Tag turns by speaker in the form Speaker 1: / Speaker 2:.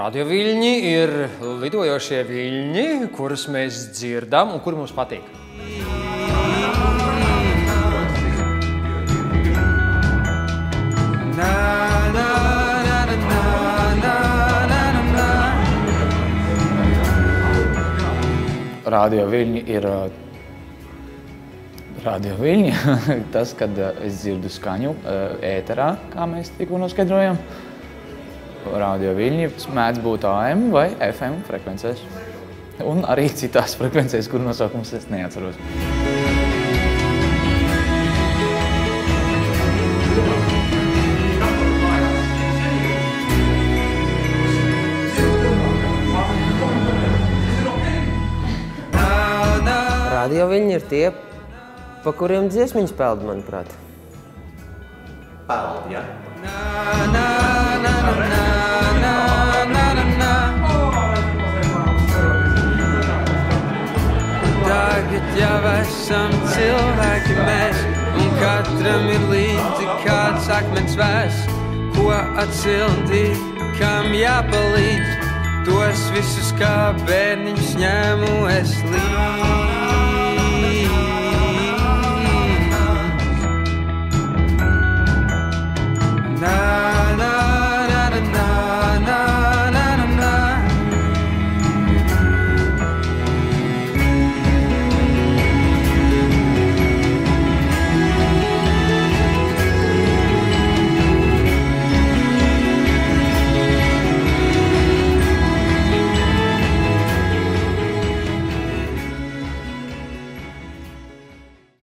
Speaker 1: Radioviļņi ir lidojošie viļņi, kurus mēs dzirdam un kuri mums patīk.
Speaker 2: Radioviļņi ir radioviļņi. Tas, kad es dzirdu skaņu ēterā, kā mēs tikko noskaidrojam. Radioviļņi mēdz būt AM vai FM frekvencēs. Un arī citās frekvencēs, kur nosaukums es neatceros.
Speaker 3: Radioviļņi ir tie, pa kuriem dziesmiņas peld, manuprāt.
Speaker 4: Peld, ja?
Speaker 5: Tagad jau esam cilvēki mēs, un katram ir līdzi kāds akmens vēs, ko atsildīt, kam jāpalīdz. Tos visus kā bērniņus ņēmu es līdzi.